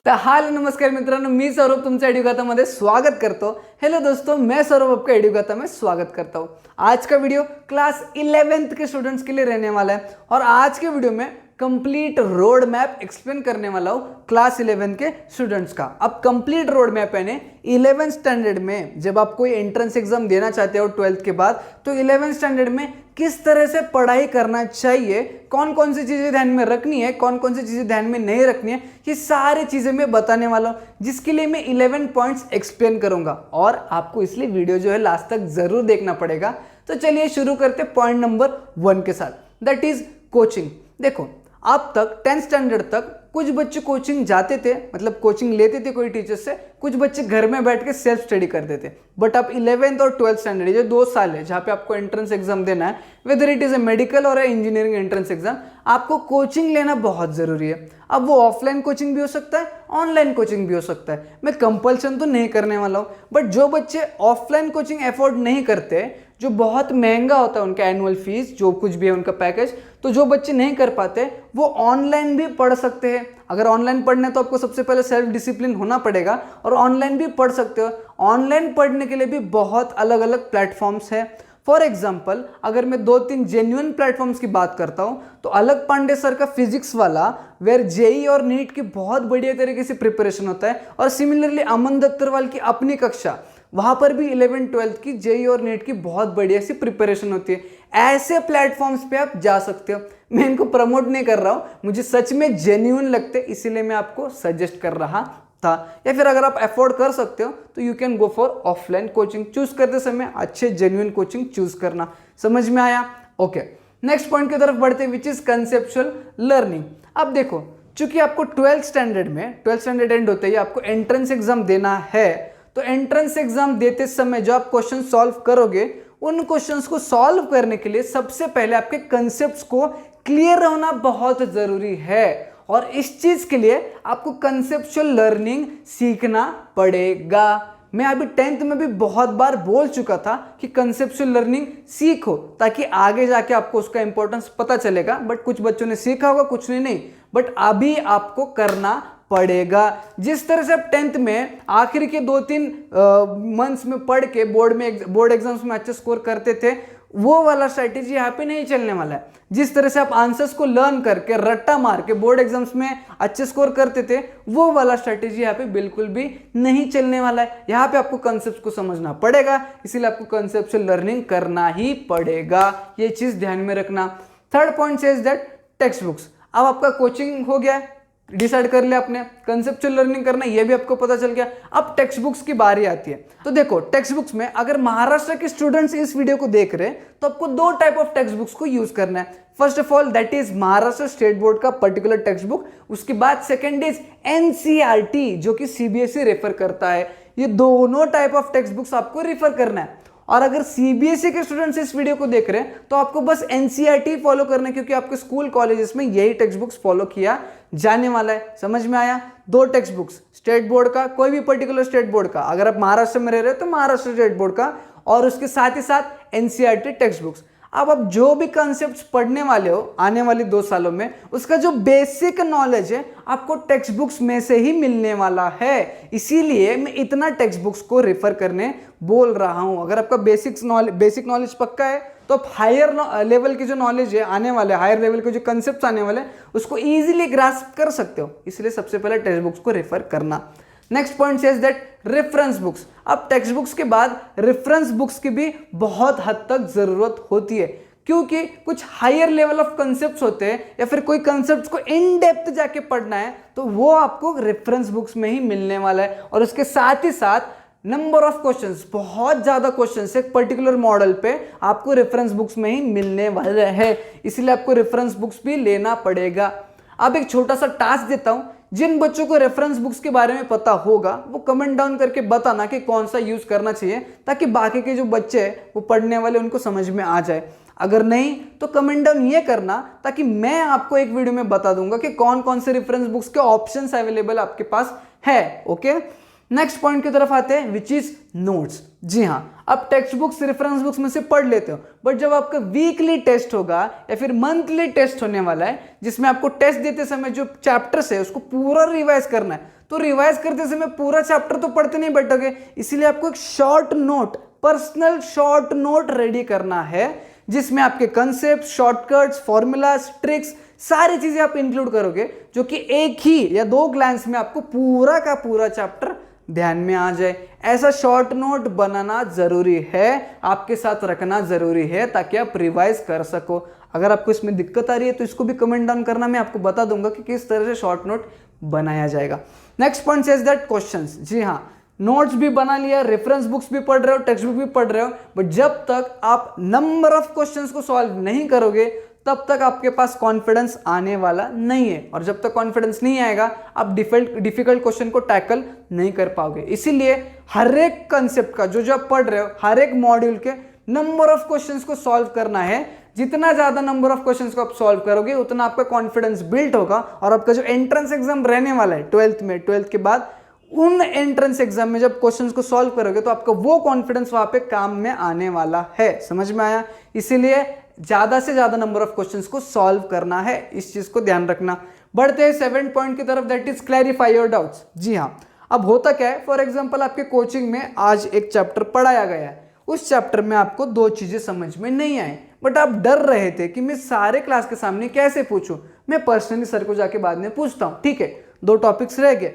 तर हाय नमस्कार मित्रांनो, मी सौरभ तुमचं एडुगातामध्ये स्वागत करतो। हेलो दोस्तों, मैं सौरभ आपका एडुगाता में स्वागत करता हूँ। आज का वीडियो क्लास 11th के स्टूडेंट्स के लिए रहने वाला है और आज के वीडियो में कंप्लीट रोड मैप एक्सप्लेन करने वाला हूँ क्लास 11 के स्टूडेंट्स का। अब कंप्लीट रोड मैप यानी 11th स्टैंडर्ड में जब आप कोई एंट्रेंस एग्जाम देना चाहते हो 12th के बाद, तो 11th स्टैंडर्ड में किस तरह से पढ़ाई करना चाहिए, कौन कौन सी चीज़ें ध्यान में रखनी है, कौन कौन सी चीज़ें ध्यान में नहीं रखनी है, ये सारी चीज़ें मैं बताने वाला हूँ, जिसके लिए मैं 11 पॉइंट्स एक्सप्लेन करूंगा। और आपको इसलिए वीडियो जो है लास्ट तक जरूर देखना पड़ेगा। तो चलिए शुरू करते पॉइंट नंबर 1 के साथ, दैट इज कोचिंग। देखो, अब तक 10th स्टैंडर्ड तक कुछ बच्चे कोचिंग जाते थे, मतलब कोचिंग लेते थे कोई टीचर से, कुछ बच्चे घर में बैठ के सेल्फ स्टडी करते थे। बट अब 11th और 12th स्टैंडर्ड, ये 2 साल है जहाँ पे आपको एंट्रेंस एग्जाम देना है, whether it is a medical और इंजीनियरिंग एंट्रेंस एग्जाम, आपको कोचिंग लेना बहुत जरूरी है। अब वो ऑफलाइन कोचिंग भी हो सकता है, ऑनलाइन कोचिंग भी हो सकता है। मैं कंपल्सन तो नहीं करने वाला हूँ, बट जो बच्चे ऑफलाइन कोचिंग अफोर्ड नहीं करते, जो बहुत महंगा होता है उनका एनुअल फीस, जो कुछ भी है उनका पैकेज, तो जो बच्चे नहीं कर पाते वो ऑनलाइन भी पढ़ सकते हैं। अगर ऑनलाइन पढ़ना है तो आपको सबसे पहले सेल्फ डिसिप्लिन होना पड़ेगा और ऑनलाइन भी पढ़ सकते हो। ऑनलाइन पढ़ने के लिए भी बहुत अलग अलग प्लेटफॉर्म्स हैं। फॉर एग्जाम्पल, अगर मैं 2-3 जेन्युइन प्लेटफॉर्म्स की बात करता हूँ तो अलग पांडे सर का फिजिक्स वाला, वेयर जेई और नीट की बहुत बढ़िया तरीके से प्रिपरेशन होता है, और सिमिलरली अमन दत्तरवाल की अपनी कक्षा, वहां पर भी 11th-12th की जेई और नीट की बहुत बढ़िया सी प्रिपरेशन होती है। ऐसे प्लेटफॉर्म्स पे आप जा सकते हो। मैं इनको प्रमोट नहीं कर रहा हूँ, मुझे सच में जेन्युइन लगते, इसीलिए मैं आपको सजेस्ट कर रहा था। या फिर अगर आप अफोर्ड कर सकते हो तो you can go for offline coaching. Choose करते समय अच्छे जेन्युइन कोचिंग चूज करना। समझ में आया? ओके, नेक्स्ट पॉइंट की तरफ बढ़ते, विच इज कंसेप्चुअल लर्निंग। अब देखो, चूंकि आपको 12th स्टैंडर्ड में, 12th स्टैंडर्ड एंड होते ही आपको एंट्रेंस एग्जाम देना है, तो एंट्रेंस एग्जाम देते समय जो आप क्वेश्चन सॉल्व करोगे, उन क्वेश्चंस को सॉल्व करने के लिए सबसे पहले आपके कंसेप्ट्स को क्लियर होना बहुत जरूरी है। और इस चीज के लिए आपको कंसेप्चुअल लर्निंग सीखना पड़ेगा। मैं अभी 10th में भी बहुत बार बोल चुका था कि कंसेप्चुअल लर्निंग सीखो, ताकि आगे जाके आपको उसका इंपॉर्टेंस पता चलेगा। बट कुछ बच्चों ने सीखा होगा, कुछ ने नहीं, बट अभी आपको करना पड़ेगा। जिस तरह से आप 10th में आखिर के 2-3 मंथ्स में पढ़ के बोर्ड एग्जाम्स में अच्छे स्कोर करते थे, वो वाला स्ट्रैटेजी यहाँ पे नहीं चलने वाला है। जिस तरह से आप आंसर्स को लर्न करके रट्टा मार के बोर्ड एग्जाम्स में अच्छे स्कोर करते थे, वो वाला स्ट्रैटेजी यहाँ पे बिल्कुल भी नहीं चलने वाला है। यहाँ पे आपको कंसेप्ट को समझना पड़ेगा, इसीलिए आपको कंसेप्चुअल लर्निंग करना ही पड़ेगा। ये चीज ध्यान में रखना। Third point says that text books. अब आपका कोचिंग हो गया, डिसाइड कर लिया आपने, कंसेप्चुअल लर्निंग करना ये भी आपको पता चल गया। अब टेक्स्ट बुक्स की बारी आती है। तो देखो, टेक्स्ट बुक्स में अगर महाराष्ट्र के स्टूडेंट्स इस वीडियो को देख रहे हैं तो आपको 2 टाइप ऑफ टेक्स्ट बुक्स को यूज करना है। First of all that is Maharashtra state board का पर्टिकुलर टेक्स्ट बुक। उसके बाद सेकेंड इज एनसीईआरटी, जो कि सीबीएसई रेफर करता है। ये दोनों टाइप ऑफ टेक्स्ट बुक्स आपको रेफर करना है। और अगर सीबीएसई के स्टूडेंट्स इस वीडियो को देख रहे हैं तो आपको बस एनसीईआरटी फॉलो करना है, क्योंकि आपके स्कूल कॉलेजेस में यही टेक्स्ट बुक्स फॉलो किया जाने वाला है। समझ में आया? 2 टेक्स्ट बुक्स, स्टेट बोर्ड का, कोई भी पर्टिकुलर स्टेट बोर्ड का, अगर आप महाराष्ट्र में रह रहे हो तो महाराष्ट्र स्टेट बोर्ड का, और उसके साथ ही साथ एनसीईआरटी टेक्स्ट बुक्स। अब आप जो भी कॉन्सेप्ट्स पढ़ने वाले हो आने वाले 2 सालों में, उसका जो बेसिक नॉलेज है आपको टेक्स्ट बुक्स में से ही मिलने वाला है। इसीलिए मैं इतना टेक्स्ट बुक्स को रेफर करने बोल रहा हूं। अगर आपका बेसिक नॉलेज पक्का है तो आप हायर लेवल की जो नॉलेज है आने वाले, हायर लेवल के जो कंसेप्ट आने वाले, उसको इजीली ग्रास्प कर सकते हो। इसलिए सबसे पहले टेक्स्ट बुक्स को रेफर करना। Next point says that reference books. अब टेक्स्ट बुक्स के बाद रेफरेंस बुक्स की भी बहुत हद तक जरूरत होती है, क्योंकि कुछ हायर लेवल ऑफ कंसेप्ट्स होते हैं, या फिर कोई कंसेप्ट्स को इन डेप्थ जाके पढ़ना है तो वो आपको रेफरेंस बुक्स में ही मिलने वाला है। और उसके साथ ही साथ नंबर ऑफ क्वेश्चंस, बहुत ज्यादा क्वेश्चंस एक पर्टिकुलर मॉडल पे आपको रेफरेंस बुक्स में ही मिलने वाले हैं, इसलिए आपको रेफरेंस बुक्स भी लेना पड़ेगा। अब एक छोटा सा टास्क देता हूं, जिन बच्चों को रेफरेंस बुक्स के बारे में पता होगा वो कमेंट डाउन करके बताना कि कौन सा यूज करना चाहिए, ताकि बाकी के जो बच्चे हैं वो पढ़ने वाले उनको समझ में आ जाए। अगर नहीं तो कमेंट डाउन ये करना, ताकि मैं आपको एक वीडियो में बता दूंगा कि कौन कौन से रेफरेंस बुक्स के ऑप्शंस अवेलेबल आपके पास है। ओके, नेक्स्ट पॉइंट की तरफ आते हैं विच इज नोट्स। जी हाँ, आप टेक्स्ट बुक्स रेफरेंस बुक्स में से पढ़ लेते हो, बट जब आपका वीकली टेस्ट होगा या फिर मंथली टेस्ट होने वाला है जिसमें आपको टेस्ट देते समय जो चैप्टर्स है उसको पूरा रिवाइज करना है, तो रिवाइज करते समय पूरा चैप्टर तो पढ़ते नहीं बैठोगे, इसीलिए आपको एक short note, personal short note ready करना है जिसमें आपके कंसेप्ट, शॉर्टकट्स, फॉर्मूलाज, ट्रिक्स सारी चीजें आप इंक्लूड करोगे, जो कि एक ही या दो ग्लांस में आपको पूरा का पूरा चैप्टर ध्यान में आ जाए। ऐसा शॉर्ट नोट बनाना जरूरी है, आपके साथ रखना जरूरी है ताकि आप रिवाइज कर सको। अगर आपको इसमें दिक्कत आ रही है तो इसको भी कमेंट डाउन करना, मैं आपको बता दूंगा कि किस तरह से शॉर्ट नोट बनाया जाएगा। Next point says that questions. जी हाँ, नोट्स भी बना लिया, रेफरेंस बुक्स भी पढ़ रहे हो, टेक्स्ट बुक भी पढ़ रहे हो, बट जब तक आप नंबर ऑफ क्वेश्चंस को सॉल्व नहीं करोगे तब तक आपके पास कॉन्फिडेंस आने वाला नहीं है, और जब तक कॉन्फिडेंस नहीं आएगा आप डिफिकल्ट क्वेश्चन को टैकल नहीं कर पाओगे। इसीलिए हर एक कंसेप्ट का जो आप पढ़ रहे हो, हर एक मॉड्यूल के नंबर ऑफ क्वेश्चंस को सॉल्व करना है। जितना ज्यादा नंबर ऑफ क्वेश्चंस को आप सॉल्व करोगे उतना आपका कॉन्फिडेंस बिल्ड होगा, और आपका जो एंट्रेंस एग्जाम रहने वाला है 12th में, 12th के बाद उन एंट्रेंस एग्जाम में जब क्वेश्चंस को सॉल्व करोगे तो आपका वो कॉन्फिडेंस वहां पे काम में आने वाला है। समझ में आया? इसीलिए ज्यादा से ज्यादा नंबर ऑफ क्वेश्चंस को सॉल्व करना है, इस चीज को ध्यान रखना। बढ़ते हैं 7th पॉइंट की तरफ, that is clarify your doubts. जी हाँ, अब होता क्या है, फॉर एग्जांपल आपके कोचिंग में आज एक चैप्टर पढ़ाया गया है, उस चैप्टर में आपको दो चीजें समझ में नहीं आई, बट आप डर रहे थे कि मैं सारे क्लास के सामने कैसे पूछूं, मैं पर्सनली सर को जाके बाद में पूछता हूं। ठीक है, दो टॉपिक्स रह गए,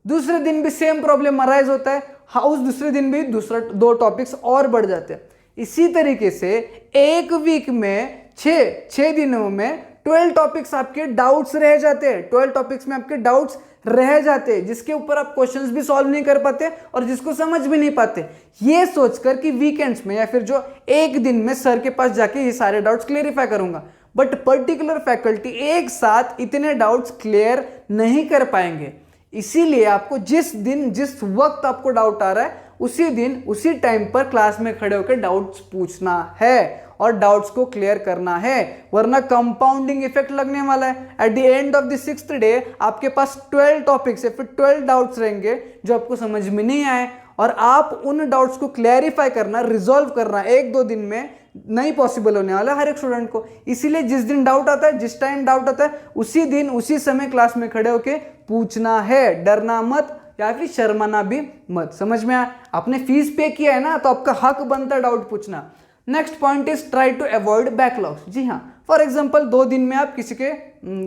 दूसरे दिन भी सेम प्रॉब्लम अराइज होता है, हाँ उस दूसरे दिन भी दो टॉपिक्स और बढ़ जाते हैं। इसी तरीके से एक वीक में छह दिनों में 12 टॉपिक्स आपके डाउट्स रह जाते हैं, 12 टॉपिक्स में आपके डाउट्स रह जाते हैं जिसके ऊपर आप क्वेश्चंस भी सॉल्व नहीं कर पाते और जिसको समझ भी नहीं पाते, ये सोचकर कि वीकेंड्स में या फिर जो एक दिन में सर के पास जाके ये सारे डाउट्स क्लियरिफाई करूंगा। बट पर्टिकुलर फैकल्टी एक साथ इतने डाउट्स क्लियर नहीं कर पाएंगे, इसीलिए आपको जिस दिन जिस वक्त आपको डाउट आ रहा है उसी दिन उसी टाइम पर क्लास में खड़े होकर डाउट्स पूछना है और डाउट्स को क्लियर करना है, वरना कंपाउंडिंग इफेक्ट लगने वाला है। At the end of the 6th day आपके पास 12 टॉपिक्स या फिर 12 डाउट्स रहेंगे जो आपको समझ में नहीं आए, और आप उन डाउट्स को क्लैरिफाई करना, रिजॉल्व करना 1-2 दिन में नहीं पॉसिबल होने वाला हर एक स्टूडेंट को। इसीलिए जिस दिन डाउट आता है, जिस टाइम डाउट आता है, उसी दिन उसी समय क्लास में खड़े होके पूछना है, डरना मत या फिर शर्माना भी मत। समझ में आया? आपने फीस पे किया है ना, तो आपका हक बनता है डाउट पूछना। Next point is try to avoid backlogs. जी हाँ, फॉर एग्जांपल 2 दिन में आप किसी के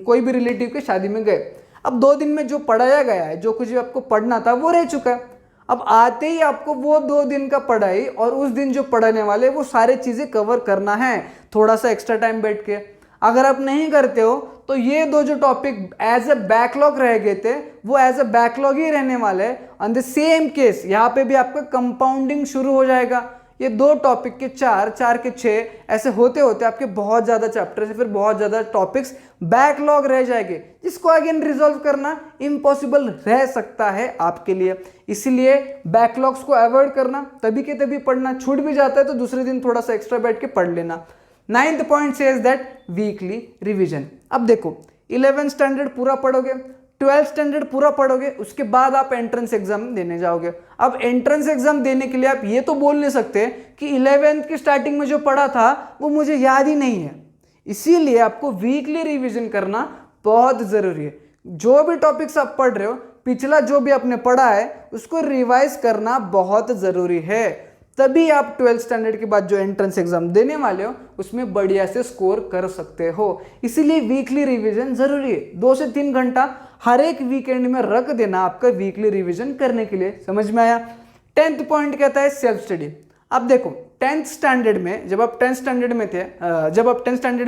कोई भी रिलेटिव के शादी में गए, अब 2 दिन में जो पढ़ाया गया है, जो कुछ भी आपको पढ़ना था वो रह चुका है। अब आते ही आपको वो 2 दिन का पढ़ाई और उस दिन जो पढ़ाने वाले वो सारी चीजें कवर करना है, थोड़ा सा एक्स्ट्रा टाइम बैठ के। अगर आप नहीं करते हो तो ये 2 जो टॉपिक एज ए बैकलॉग रह गए थे वो एज ए बैकलॉग ही रहने वाले हैं। ऑन द सेम केस यहाँ पे भी आपका कंपाउंडिंग शुरू हो जाएगा। ये 2 टॉपिक के 4 के 6 ऐसे होते होते आपके बहुत ज्यादा चैप्टर से फिर बहुत ज्यादा टॉपिक्स बैकलॉग रह जाएंगे, जिसको अगेन रिजॉल्व करना इम्पॉसिबल रह सकता है आपके लिए। इसलिए बैकलॉग्स को अवॉइड करना, तभी के तभी पढ़ना, छूट भी जाता है तो दूसरे दिन थोड़ा सा एक्स्ट्रा बैठ के पढ़ लेना। 9th point says that weekly revision. अब देखो 11th स्टैंडर्ड पूरा पढ़ोगे, 12th स्टैंडर्ड पूरा पढ़ोगे, उसके बाद आप एंट्रेंस एग्जाम देने जाओगे। अब एंट्रेंस एग्जाम देने के लिए आप ये तो बोल नहीं सकते कि 11th की स्टार्टिंग में जो पढ़ा था वो मुझे याद ही नहीं है, इसीलिए आपको वीकली रिवीजन करना बहुत जरूरी है। जो भी टॉपिक्स आप पढ़ रहे हो, पिछला जो भी आपने पढ़ा है उसको रिवाइज करना बहुत जरूरी है, तभी आप 12th स्टैंडर्ड के बाद जो एंट्रेंस एग्जाम देने वाले हो उसमें बढ़िया से स्कोर कर सकते हो। इसीलिए वीकली रिवीजन जरूरी है। 2 से 3 घंटा हर एक वीकेंड में रख देना आपका वीकली रिवीजन करने के लिए। समझ में आया? 10th पॉइंट कहता है सेल्फ स्टडी। अब देखो 10th स्टैंडर्ड में जब आप 10th स्टैंडर्ड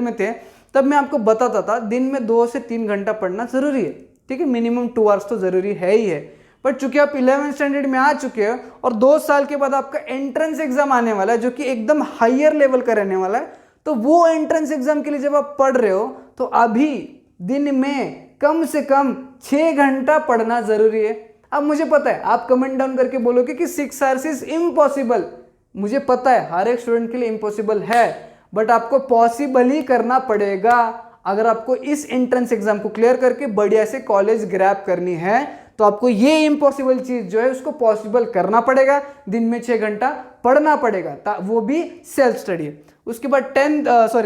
में थे तब मैं आपको बताता था दिन में 2 से 3 घंटा पढ़ना जरूरी है। ठीक है, मिनिमम 2 आवर्स तो जरूरी है ही है। बट चूंकि आप 11th स्टैंडर्ड में आ चुके हो और 2 साल के बाद आपका एंट्रेंस एग्जाम आने वाला है जो कि एकदम हायर लेवल का रहने वाला है, तो वो एंट्रेंस एग्जाम के लिए जब आप पढ़ रहे हो तो अभी दिन में कम से कम 6 घंटा पढ़ना जरूरी है। अब मुझे पता है आप कमेंट डाउन करके बोलोगे कि 6 आवर्स इज इम्पॉसिबल, मुझे पता है हर एक स्टूडेंट के लिए इम्पॉसिबल है, बट आपको पॉसिबल ही करना पड़ेगा। अगर आपको इस एंट्रेंस एग्जाम को क्लियर करके बढ़िया से कॉलेज ग्रैब करनी है तो आपको ये इम्पॉसिबल चीज जो है उसको पॉसिबल करना पड़ेगा, दिन में 6 घंटा पढ़ना पड़ेगा, वो भी सेल्फ स्टडी। उसके बाद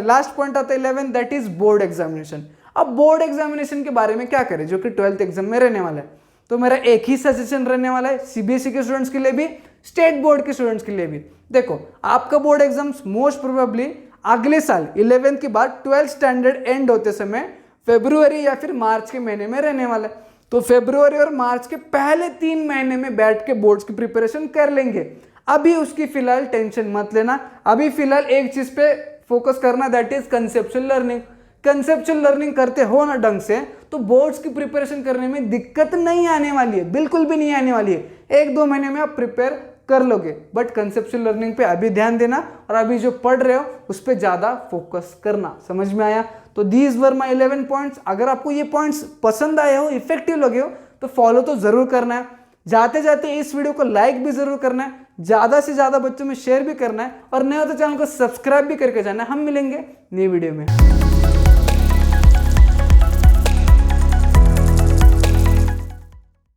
लास्ट पॉइंट आता है 11, दैट इज बोर्ड एग्जामिनेशन। अब बोर्ड एग्जामिनेशन के बारे में क्या करें जो कि 12th एग्जाम में रहने वाला है। तो मेरा एक ही सजेशन रहने वाला है सीबीएसई के स्टूडेंट्स के लिए भी, स्टेट बोर्ड के स्टूडेंट्स के लिए भी। देखो आपका बोर्ड एग्जाम्स मोस्ट प्रोबेबली अगले साल 11th के बाद 12th स्टैंडर्ड एंड होते समय फरवरी या फिर मार्च के महीने में रहने वाला है। तो फरवरी और मार्च के पहले 3 महीने में बैठ के बोर्ड्स की प्रिपरेशन कर लेंगे। अभी उसकी फिलहाल टेंशन मत लेना, अभी फिलहाल एक चीज पे फोकस करना, that is conceptual learning. Conceptual learning करते हो ना ढंग से तो बोर्ड्स की प्रिपरेशन करने में दिक्कत नहीं आने वाली है, बिल्कुल भी नहीं आने वाली है। 1-2 महीने में आप प्रिपेयर कर लोगे, बट कंसेप्चुअल लर्निंग पे अभी ध्यान देना और अभी जो पढ़ रहे हो उस पर ज्यादा फोकस करना। समझ में आया? तो दीज वर माई 11 पॉइंट्स। अगर आपको ये पॉइंट्स पसंद आए हो, इफेक्टिव लगे हो तो फॉलो तो जरूर करना है। जाते जाते इस वीडियो को लाइक भी जरूर करना है, ज्यादा से ज्यादा बच्चों में शेयर भी करना है, और नए हो तो चैनल को सब्सक्राइब भी करके जाना है। हम मिलेंगे नई वीडियो में।